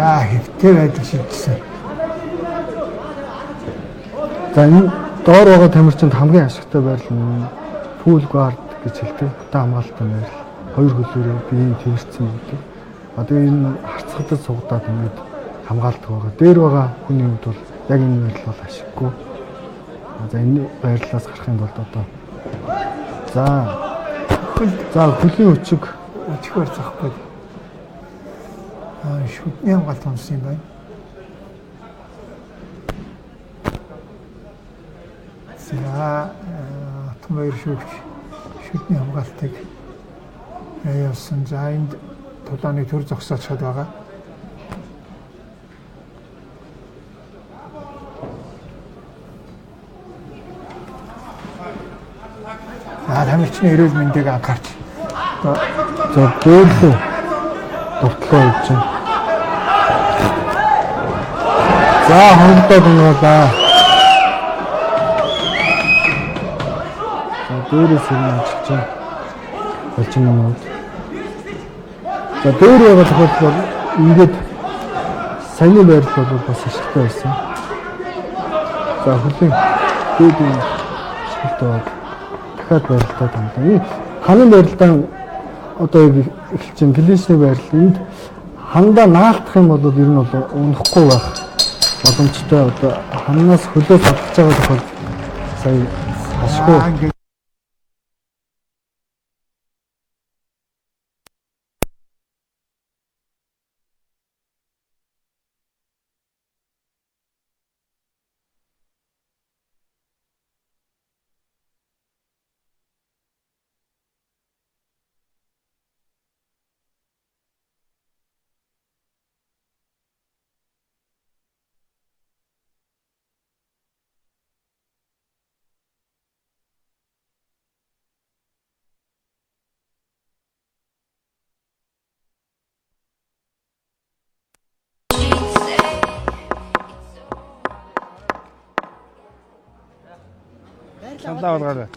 За хэвтэй байдаг шийдсэн. За энэ доор байгаа тамирчинд хамгийн ашигтай байрал нь full guard гэж хэлдэг. Хөтэ хамгаалалттай байрал. Хоёр хөлөөрөө биеийг тэрсэн байдаг. Одоо энэ харцгадад суугаад ингээд хамгаалдаг байгаа. Дээр байгаа хүний хувьд бол яг энэ байрал бол ашиггүй. За энэ байрлалаас гарахын тулд одоо за хөлийн өчиг барьцахгүй. Шүтний хамгаалт онсон юм байна. За Атомбаяр шүүгч шүтний хамгаалтыг явуулсан. За энд тулааны төр зогсоочод байгаа. Тамирчны эрүүл мэндийг анхаарч за дөөлөө довтлоо хийж байна. За хонгодоод өнгөлөө. За дээрээс нь ажиллаж байна. Болчин юмуд. За дээр байгаа тохиолдол ингээд саяны байрлал бол бас ашигтай байсан. За хөлийн дээд ашигтай дахиад байрлалтай томдоо. Энэ ханын байрлалтай одоо эхэлж байна. Клишний байрлал энд хандаа наалтах юм бол ер нь бол унахгүй байх боломжтой. Одоо ханаас хөлөө салгаж байгаа тохиолдол сая ашиггүй. Сандаа болгоорой.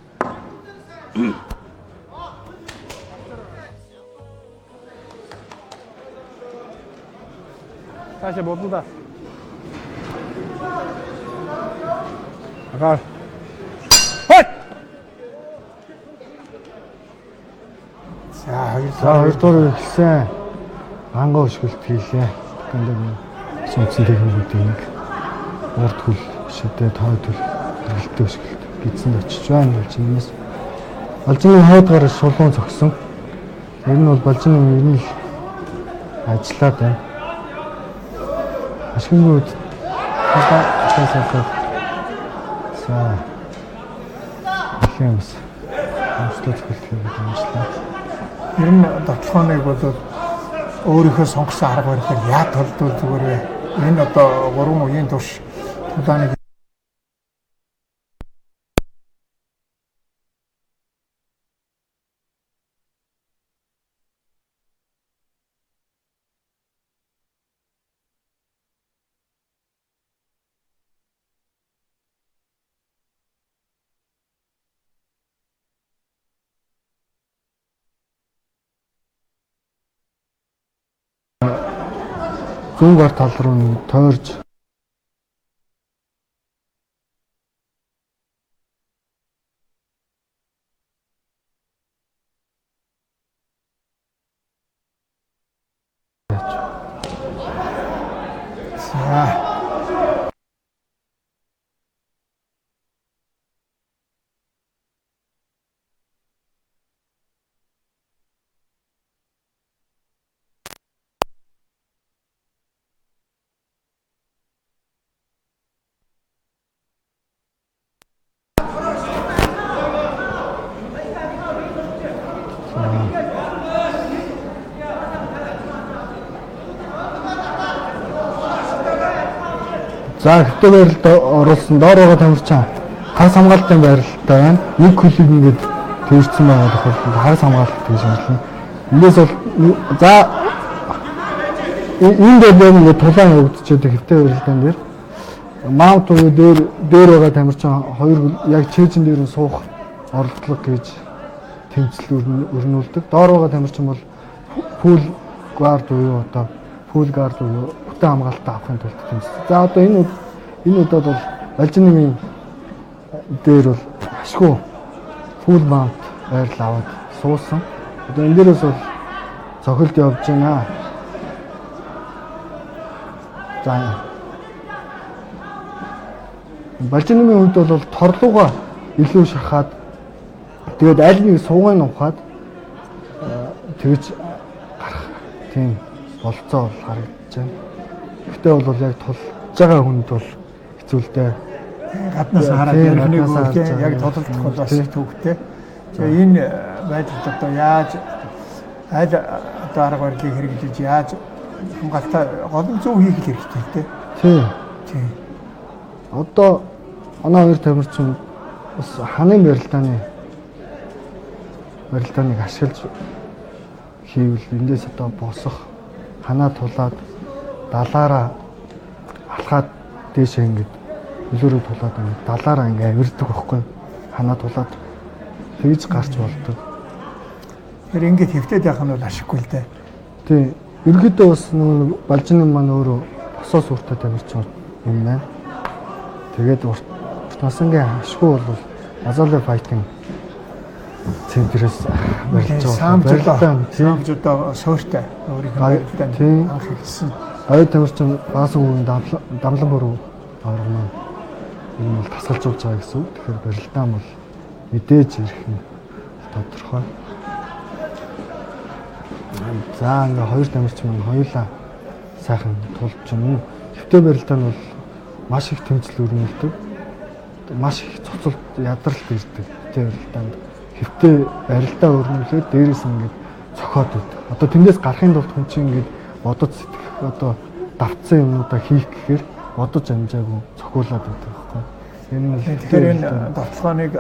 Таашаа бодно да. Агаар. Хот. За хоёрдугаар ихсэн ангоо өшгөлт хийлээ. Тэнд сүнцэн техникүүдийн нэг урд хөл шидэ тойд хөл хөлтөө өшгөлт гидсэнд очиж байна гэж юмээс Балжины хойдгаар шулуун зогсон. Тэр нь бол Балжины ер нь ажиллаад байна. Ашиггүй хадаа за хэмс амжилт хэлхийг амжилтаа. Ер нь дотлохоныг бол өөрийнхөө сонгосон арга барилаар яа толдвол зүгээр вэ? Энэ одоо 3 үеийн турш тулааны зүүн гар тал руу тойрж за хэвтэй байралд оруулсан доор байгаа тамирчин харс хамгаалтын байралтай байна. Нэг хөлийг ингээд тэрсэн байгаа тохиолдолд харс хамгаалалт гэж байна. Эндээс бол за энэ дээр ингээд тулаан өгдчихэд хэвтэй байралтай дээр маунт уу дээр байгаа тамирчин хоёр яг чэйжин дээр нь суух оролдлого гэж тэмцэл өрнүүлдэг. Доор байгаа тамирчин бол фул гард уу одоо фул гард уу хөвгтэй хамгаалалтаа авахын тулд тэмцсэн. За одоо энэ удаад бол Балжинмын дээр бол ашгүй full mount байрал аваад суусан. Одоо энэ дээрээс бол цохилт явж байна. За Балжинмын үед бол торлууга илүү шахаад тэгээд аль нэг суугаан ухаад тэгж гарах тийм болцоо бол харагдаж байна. Гэхдээ бол яг тулж байгаа хүнд бол хэцүүлтэй. Гаднаас хараад яг тодорхойлох бол бас төвхтэй. Тэгээ энэ байдалд одоо яаж аль одоо арга барилыг хэрэгжиж яаж хамгаалтаа голом зөв хийх хэрэгтэй тий. Тийм. Одоо оноо хоёр тамирчин бас ханын барилдааныг ашиглаж хийвэл эндээс одоо босох ханаа тулаад далаараа алхаад дээшээ ингэж үлөрөө тулаад далаараа ингэ авирдаг байхгүй ханаа тулаад тэгж гарч болдог. Тэр ингэж хэвтээд явах нь бол ашиггүй л дээ. Тий. Ерөнхийдөө бас Балжин маань өөрөө босоо сүртэй тамирчин юм байна. Тэгээд Насангийн ашгүй бол Азале файтинг центрээс барьж байгаа. Самжудаа суурьтай өөрийнхөө барилдаанд анх ихсэн. Ой тамирчин баасан үеийн дамлан бүрүү авраг маань энэ бол тасгалжуулж байгаа гэсэн үг. Тэгэхээр барилдаан бол мэдээж ирэх нь тодорхой. За ингээ хоёр тамирчин маань хоёулаа сайхан тулж байна. Хэвтэй барилдаан бол маш их тэмцэл өрнөлдөг. Маш их цоцолт ядралт ирдэг. Хэвтэй барилдаанд хэвтэй барилдаа өрнүүлээд дээрээс ингээд цохоод байдаг. Одоо тэндээс гарахын тулд хүн чинь ингээд бодож сэтгэх одоо давтсан юмудаа хийх гэхээр бодож амжаагүй цохиулаад байдаг байхгүй. Тэгэхээр энэ давталгааныг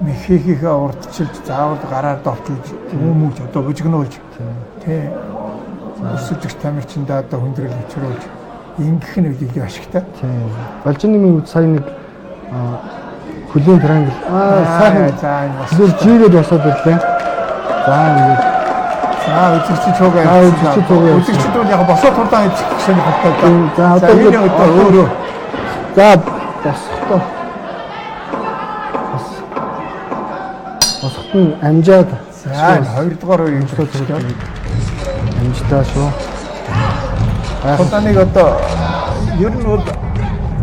мехихийнхээ урдчилж заавал гараар довтолж хүмүүж одоо бүжгнүүлж тий өсөлтөж тамирчиндаа одоо хүндрэл өчрүүлж ингэх нь үгүй ашигтай. Тий. Балжинмын үед сая нэг хөлийн трангл сайхан зөв жигээд босоод ирлээ. За ингээд үзэгчд цугаа үзэгчд бол яг босоод турлаа гэж шинэ хэлдэг. За одоо энэ одоо өөрөө за босохтой босохт нь амжаад за хоёрдугаар үеийн амжтаа шүү. Хотаныг одоо ер нь бол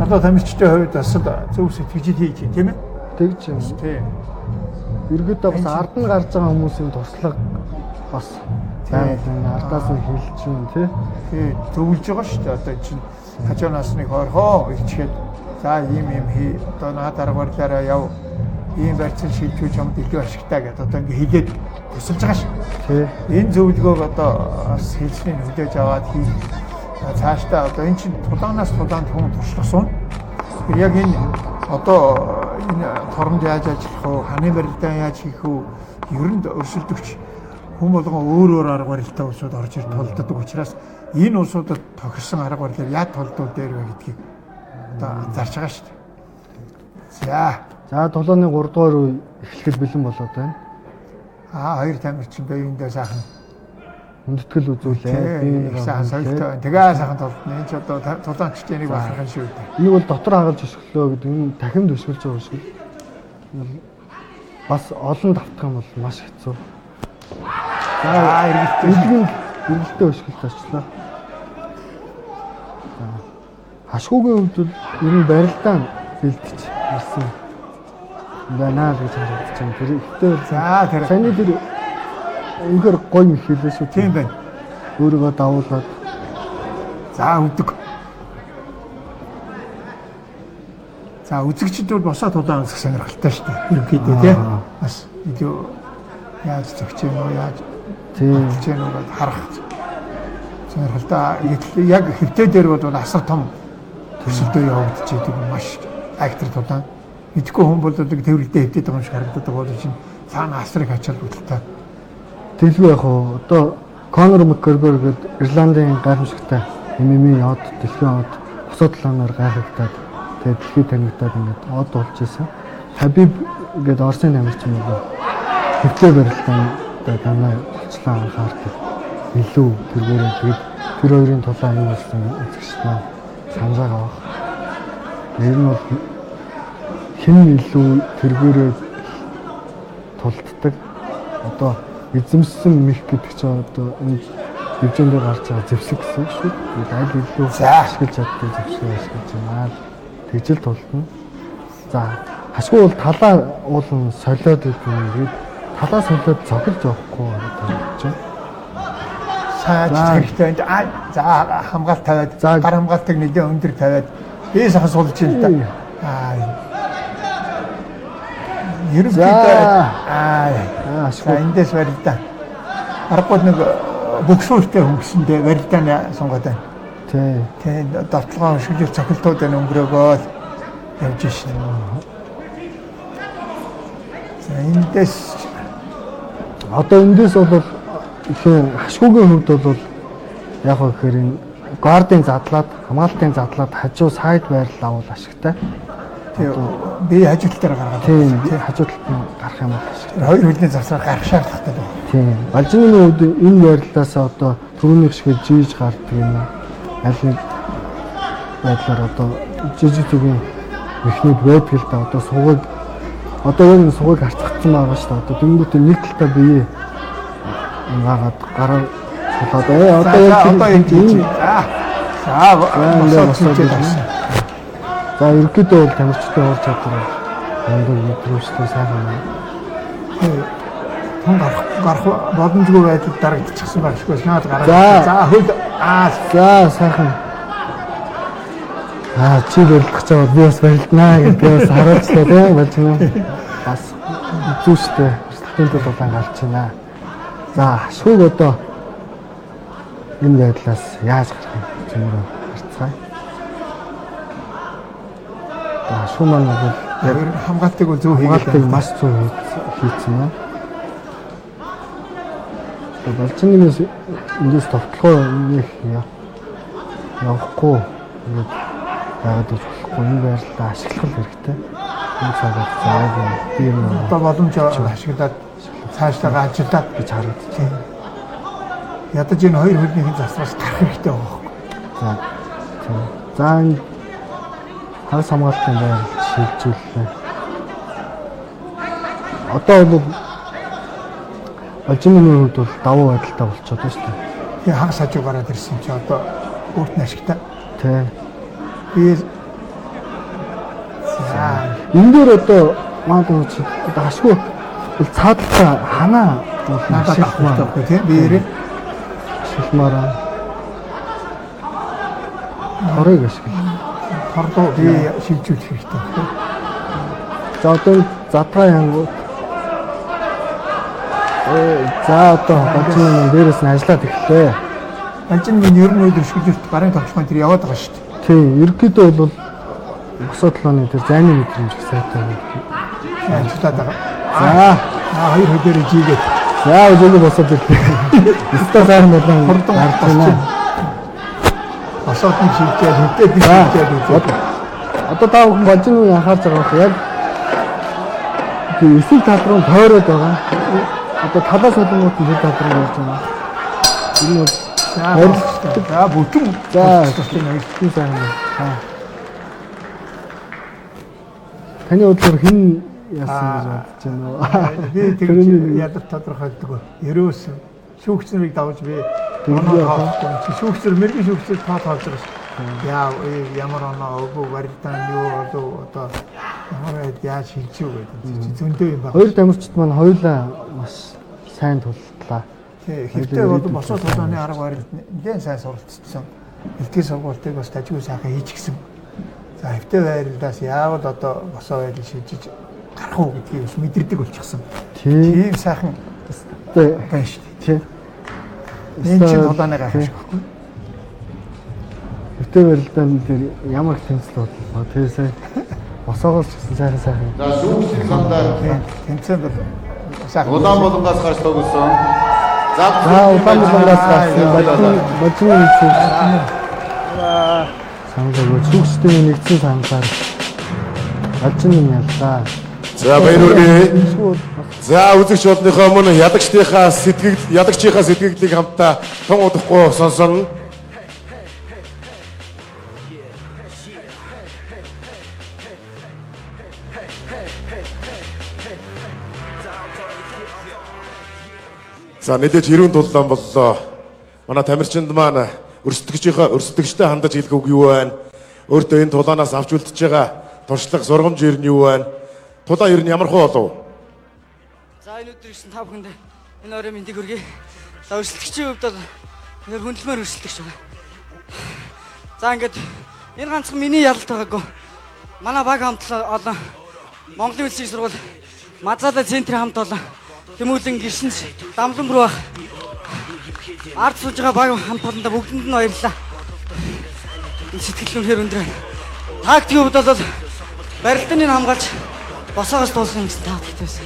одоо тамирчдын хувьд бас зөв сэтгэж хийж тийм ээ. Тэгж юм. Тийм. Ерөөдөө бас ард нь гарч байгаа хүмүүсийн туршлага бас ардаас нь хэлж юм тий. Зөвлөж байгаа шүү дээ. Одоо чинь хажуунаас нэг хорхоо ичгээд за ийм хий одоо наадаар барьлаараа яв ийм барьцсан шилжүүлж юмд илүү ашигтай гэдээ одоо ингэ хэлээд төсөлж байгаа шүү. Тий. Энэ зөвлөгөөг одоо бас хэлсний хүлээж аваад хийх цаашдаа одоо эн чинь тулаанаас тулаанд хүн туршласан. Яг энэ одоо энэ торонд яаж ажиллах вэ? Ханы барилдаан яаж хийх вэ? Ер нь өрсөлдөгч хүн болгон өөр арга барилтай улсууд орж ирж тулддаг учраас энэ улсуудад тохирсон арга барилаар яаж тулдвал дээр вэ гэдгийг одоо анзаарч байгаа шүү дээ. За 7-ны 3 дугаар үе эхлэхэд бэлэн болоод байна. Хоёр тамирчин биеиндээ сайхан хүндэтгэл үзүүлээ. Би нэг сайхан соёлтой. Тэгээ сайхан толдно. Энд ч одоо тулаанчдын нэг бахархан шүү дээ. Энийг бол дотор хагалж өсгөлөө гэдэг нь дахин төсгөлж байгаа шүү. Бас олон давтах юм бол маш хэцүү. За эргэлтээ өсгөлт очлоо. Хашгуугийн хувьд бол ер нь барилдаан бэлтэж ирсэн. Наа гэж харагдаж байна. Тэр ихтэй тэр саний тэр үнэхээр гоё их хэлээ шүү. Тийм байна. Өөрийгөө давуулаад за өгдөг. За үзэгчд бол босоо тулаан үзэх сонирхолтой шүү дээ. Ерөнхийдөө тийм бас илүү яаж зөгч юм уу яаж тийм ч юм уу харах сонирхолтой. Яг хэвтээ дээр бол асар том төсөлтөө явагдаж идэг маш актер тулаан. Мэдхгүй хүн бол тэрвэрлдээ хэвтээд байгаа юм шиг харагддаг бол чинь цаана асрыг ачаал бүтэлтэй. Тэгэлгүй яг одоо Конор Макгрегор гэдэг Ирландын гайхамшигтай MMA од дэлхийн од босоо талаанаар гайхагтаад тэгээд дэлхийд танигдаад ингээд од болж байсан. Хабиб гэдэг Орсын тамирчин нэг хэвтээ барилдаанд данаа болцлоо анхаардаг. Илүү тэргээрээ тэгээд тэр хоёрын тулаан юм болсон үзэгч маань санаж байгаа баг. Ер нь бол хэн илүү тэргүүрээ тулддаг. Одоо эзэмсэн мэх гэдэг чинь одоо энэ хэмжээндээ гарч байгаа зэвсэг гэсэн үг шүү. Аль илүү ашиглаж чаддаг зэвсэг ашиглаж байна. Тэгжэл тулдна. За хашгүй бол талаа уулан солиод идэв. Талаа солиод цогцолж явахгүй гэж байна. Сааж хэрэгтэй. За хамгаалт тавиад, гар хамгаалтыг нэлээд өндөр тавиад бие сахас суулж байна та. Ерөнхийдөө эндээс барилдаа. Аргагүй нэг бөксүүртэй хөнгөсөндөө барилдааны сунгаад байна. Тий. Давталгаа ашиглаж цохилтууд байна өнгөрөөгөө явж шин. За эндээс одоо эндээс бол ихэн хашгүйгийн хувьд бол яг гэхээр энэ гардын задлаад хамгаалтын задлаад хажуу сайд байрлал авал ашигтай. Би хажуу тал дээр гаргаад. Тийм хажуу талд нь гарах юм бол ашигтай. Хоёр хөлний завсраар гарах шаардлагатай байна. Тийм. Балжины хувьд энэ байрлалаас одоо түрүүнийх шиг жийж гардаг юм. Аль нэг байдлаар одоо жижигхэн механик байдаг л да. Одоо сугыг энэ сугыг харцгацсан байгаа шүү дээ. Одоо тэнгуүтээ нэг талтай бие ингээгээд гараа сулаад одоо яг тийм. За ерөөдөө бол тамирчтай уулз чадвар өндөр мэдрэмжтэй сайхан байна. Тун гарах боломжгүй байдал дарагдчихсан багшгүй наад гараа. За хөл за сайхан. Чи барилдах гэж байгаа би бас барилднаа гэдэг бас харуулчлаа тийм болж байна. Бас зүүштэй өрсөлдөнтэй дулаан гарч байна. За шүүг одоо энэ байдлаас яаж гарах юм чимрээ харцгаая. За шүүг маань бол хамгаалтыг зөв хийгээд маш зөв хийсэн байна. Балчинээс эндээс товтлогоо нэг явахгүй ингээд байгаад иж болохгүй энэ байрлалаа ашиглах хэрэгтэй. Энэ цагаас заагүй би юм одоо боломж ашиглаад цаашлаа ажиллаад гэж харагдчих. Ядаж энэ хоёр хөлнийхээ засваас гарах хэрэгтэй байгаа байхгүй. За энэ хагас хамгаалтын байрлал шилжүүллээ. Одоо бол Балжины хувьд бол давуу байдалтай болчиход байна шүү дээ. Тэгээ хагас хажуу гараад ирсэн чи одоо өөрт нь ашигтай. Тий. Би энэ дээр одоо маань чи одоо хашгүй цаадтай ханаа надад авахгүй тийм би ирээ шилмараа хорыг ашиглах. Хордоо би шилжүүлэх хэрэгтэй. За одоо затгаа янгууд за одоо Балжины дээрээс нь ажиллаад эхлэв. Балжины минь ер нь өдөр шүлжүүлэлт гарын тогтмол тэр яваад байгаа шүү дээ. Тийм, ерөнхийдөө бол босоо толгойн дээр зайны мэдрэмж сайтай байна. Ажиллаад байгаа. За хоёр хөдөөрөө жигээд. За өглөө босоод ирлээ. Өстө сайхан болон гарч байна. Босоод нь шилжээд хөдөө би шилжээд. Одоо та бүхэн Балжины анхаарч байгаа юм яг эсрэг тал руу тойроод байгаа. Одоо талаас солонгууд нь тал руу явж байгаа. Энэ бол за бүтэн за тийм сайн байна. Таны бодлоор хэн яасан гэж бодож байна вэ? Би тэр ядар тодорхойлдог. Ерөөс шүүгчнэрийг давж би шүүгчнэр мэрэгэн шүүгчнэр тоолж байгаа шүү. Яа ямар оноо өгөө барилдаан юу болов одоо ямар яаж шилжүү гэдэг. Зөндөө юм байна. Хоёр тамирчид маань хоёулаа маш сайн тултлаа. Хэрэгтэй бол босоо толгойн арга барилд нэлээд сайн суралцсан. Илтгэл сургалтыг бас тажгүй сайхан хийчихсэн. За хэвтэй байрлалаас яавал одоо босоо байрлал шилжиж гарах уу гэдгийг бас мэдэрдэг болчихсон. Тийм сайхан байна шүү дээ. Энэ чинь толгойн гарах шүү дээ. Хэвтэй байрлалдан тэр ямар тэмцэл бодлоо. Тэр сайн босоогоос ч гэсэн сайхан. За шүүгчийн сандаар тэмцээн сайхан. Улаан болгоос гарч тогсон. За улаан болгоос гарсан Балжины саналаа шүүгчдийн нэгдсэн саналаар Балжины яллаа. За баярлалаа. За үзэгч болныхоо өмнө ядагчдынхаа сэтгэгдлийг хамтдаа тун удахгүй сонсон. За мэдээж хэрүүн тулаан боллоо. Манай тамирчинд маань өрсөлдөгчтэй хандаж хэлэх үг юу байна? Өөртөө энэ тулаанаас авч үлдэж байгаа туршлага сургамж ер нь юу байна? Тулаан ер нь ямар хөө болов? За энэ өдөр ирсэн та бүхэнд энэ орой мэндийг хүргэе. За өрсөлдөгчийн хувьд бол нэр хүндлэмээр өрсөлдөгч байна. За ингээд энэ ганцхан миний ялалт байгаагүй. Манай баг хамтлаа олон Монголын улсын сургууль Мазала центрийн хамт олон Тэмүүлэн гişнс Дамлан руу ард сууж байгаа баг хамт олондоо бүгдэнд нь баярлалаа. Энэ сэтгэл үнээр өндөр байна. Тактикийн хувьд бол барилтын хамгаалж босоогоос дуулсан гэсэн тактик байсан.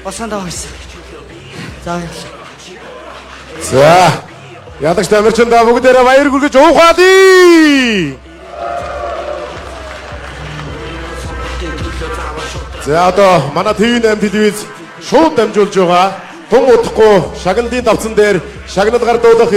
Босондоо байсан. За баярлалаа. За ядагч тамирчиндаа бүгдээрээ баяр хүргэж уухаалаа. За одоо манай ТV8 телевиз шууд дамжуулж байгаа. Тун удахгүй шагналын давцан дээр шагнал гардуулах